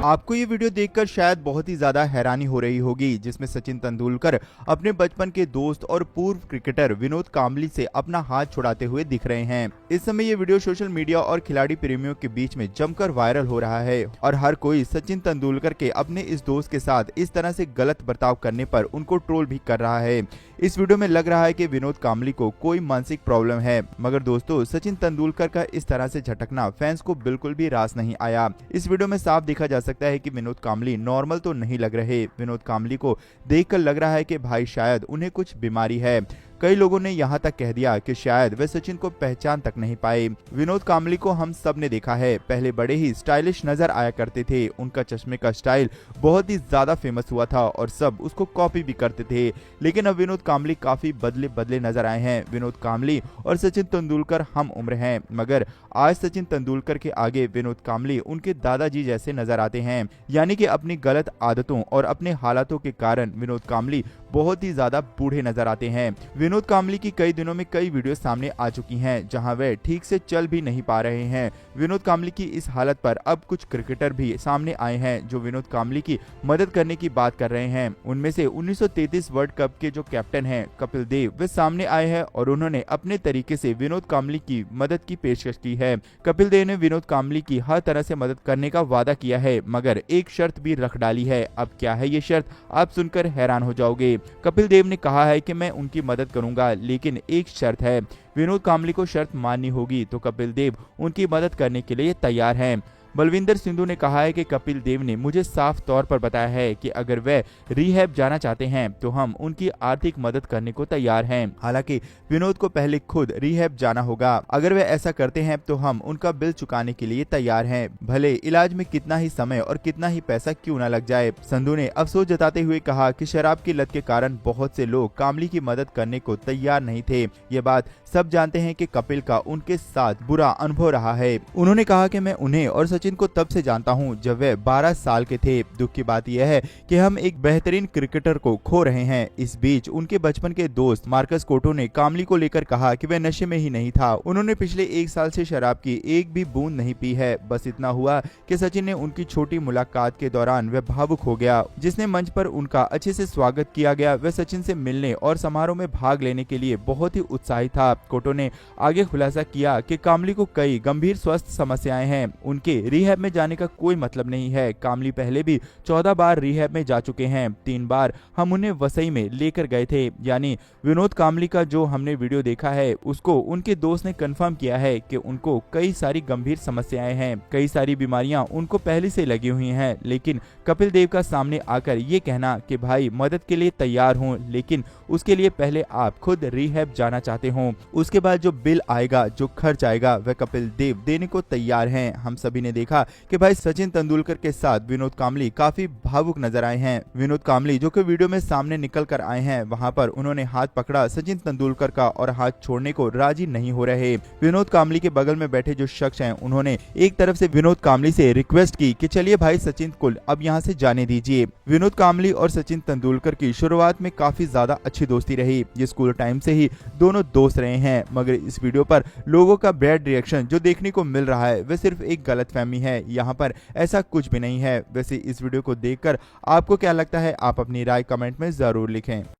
आपको ये वीडियो देखकर शायद बहुत ही ज्यादा हैरानी हो रही होगी, जिसमें सचिन तेंदुलकर अपने बचपन के दोस्त और पूर्व क्रिकेटर विनोद कांबली से अपना हाथ छुड़ाते हुए दिख रहे हैं। इस समय ये वीडियो सोशल मीडिया और खिलाड़ी प्रेमियों के बीच में जमकर वायरल हो रहा है और हर कोई सचिन तेंदुलकर के अपने इस दोस्त के साथ इस तरह से गलत बर्ताव करने पर उनको ट्रोल भी कर रहा है। इस वीडियो में लग रहा है कि विनोद कांबली को कोई मानसिक प्रॉब्लम है, मगर दोस्तों सचिन तेंदुलकर का इस तरह से झटकना फैंस को बिल्कुल भी रास नहीं आया। इस वीडियो में साफ देखा जा सकता है कि विनोद कांबली नॉर्मल तो नहीं लग रहे। विनोद कांबली को देखकर लग रहा है कि भाई शायद उन्हें कुछ बीमारी है। कई लोगों ने यहाँ तक कह दिया कि शायद वे सचिन को पहचान तक नहीं पाए। विनोद कांबली को हम सब ने देखा है, पहले बड़े ही स्टाइलिश नजर आया करते थे। उनका चश्मे का स्टाइल बहुत ही ज्यादा फेमस हुआ था और सब उसको कॉपी भी करते थे, लेकिन अब विनोद कांबली काफी बदले बदले नजर आए हैं। विनोद कांबली और सचिन तेंदुलकर हम उम्र हैं, मगर आज सचिन तेंदुलकर के आगे विनोद कांबली उनके दादाजी जैसे नजर आते हैं। यानी कि अपनी गलत आदतों और अपने हालातों के कारण विनोद कांबली बहुत ही ज्यादा बूढ़े नजर आते हैं। विनोद कांबली की कई दिनों में कई वीडियो सामने आ चुकी हैं, जहां वे ठीक से चल भी नहीं पा रहे हैं। विनोद कांबली की इस हालत पर अब कुछ क्रिकेटर भी सामने आए हैं जो विनोद कांबली की मदद करने की बात कर रहे हैं। उनमें से 1933 वर्ल्ड कप के जो कैप्टन हैं कपिल देव, वे सामने आए हैं और उन्होंने अपने तरीके से विनोद कांबली की मदद की पेशकश की है। कपिल देव ने विनोद कांबली की हर तरह से मदद करने का वादा किया है, मगर एक शर्त भी रख डाली है। अब क्या है ये शर्त, आप सुनकर हैरान हो जाओगे। कपिल देव ने कहा है कि मैं उनकी मदद करूंगा, लेकिन एक शर्त है। विनोद कांबली को शर्त माननी होगी तो कपिल देव उनकी मदद करने के लिए तैयार हैं। बलविंदर सिंधु ने कहा है कि कपिल देव ने मुझे साफ तौर पर बताया है कि अगर वे रिहैब जाना चाहते हैं तो हम उनकी आर्थिक मदद करने को तैयार हैं। हालांकि विनोद को पहले खुद रिहैब जाना होगा। अगर वे ऐसा करते हैं तो हम उनका बिल चुकाने के लिए तैयार हैं, भले इलाज में कितना ही समय और कितना ही पैसा क्यों न लग जाए। संधू ने अफसोस जताते हुए कहा कि शराब की लत के कारण बहुत से लोग कांबली की मदद करने को तैयार नहीं थे। ये बात सब जानते हैं कि कपिल का उनके साथ बुरा अनुभव रहा है। उन्होंने कहा कि मैं उन्हें और सचिन को तब से जानता हूं जब वे 12 साल के थे। दुख की बात यह है कि हम एक बेहतरीन क्रिकेटर को खो रहे हैं। इस बीच उनके बचपन के दोस्त मार्कस कोटो ने कांबली को लेकर कहा कि वह नशे में ही नहीं था। उन्होंने पिछले 1 साल से शराब की एक भी बूंद नहीं पी है। बस इतना हुआ कि सचिन ने उनकी छोटी मुलाकात के दौरान वह भावुक हो गया। जिसने मंच पर उनका अच्छे से स्वागत किया गया, वह सचिन से मिलने और समारोह में भाग लेने के लिए बहुत ही उत्साहित था। कोटो ने आगे खुलासा किया कि कांबली को कई गंभीर स्वास्थ्य समस्याएं हैं। उनके रिहैब में जाने का कोई मतलब नहीं है। कांबली पहले भी 14 बार रिहैब में जा चुके हैं। 3 बार हम उन्हें वसई में लेकर गए थे। यानी विनोद कांबली का जो हमने वीडियो देखा है उसको उनके दोस्त ने कंफर्म किया है कि उनको कई सारी गंभीर समस्याएं हैं, कई सारी बीमारियां उनको पहले से लगी हुई हैं। लेकिन कपिल देव का सामने आकर ये कहना कि भाई मदद के लिए तैयार हूं, लेकिन उसके लिए पहले आप खुद रिहैब जाना चाहते हो, उसके बाद जो बिल आएगा, जो खर्च आएगा, वह कपिल देव देने को तैयार हैं। हम सभी ने देखा कि भाई सचिन तेंदुलकर के साथ विनोद कांबली काफी भावुक नजर आए हैं। विनोद कांबली जो कि वीडियो में सामने निकल कर आए हैं, वहां पर उन्होंने हाथ पकड़ा सचिन तेंदुलकर का और हाथ छोड़ने को राजी नहीं हो रहे। विनोद कांबली के बगल में बैठे जो शख्स हैं, उन्होंने एक तरफ से विनोद कांबली से रिक्वेस्ट की कि चलिए भाई सचिन को अब यहाँ से जाने दीजिए। विनोद कांबली और सचिन तेंदुलकर की शुरुआत में काफी ज्यादा अच्छी दोस्ती रही। ये स्कूल टाइम से ही दोनों दोस्त रहे हैं, मगर इस वीडियो पर लोगों का बैड रिएक्शन जो देखने को मिल रहा है वह सिर्फ एक गलतफहमी है। यहाँ पर ऐसा कुछ भी नहीं है। वैसे इस वीडियो को देखकर आपको क्या लगता है, आप अपनी राय कमेंट में जरूर लिखें।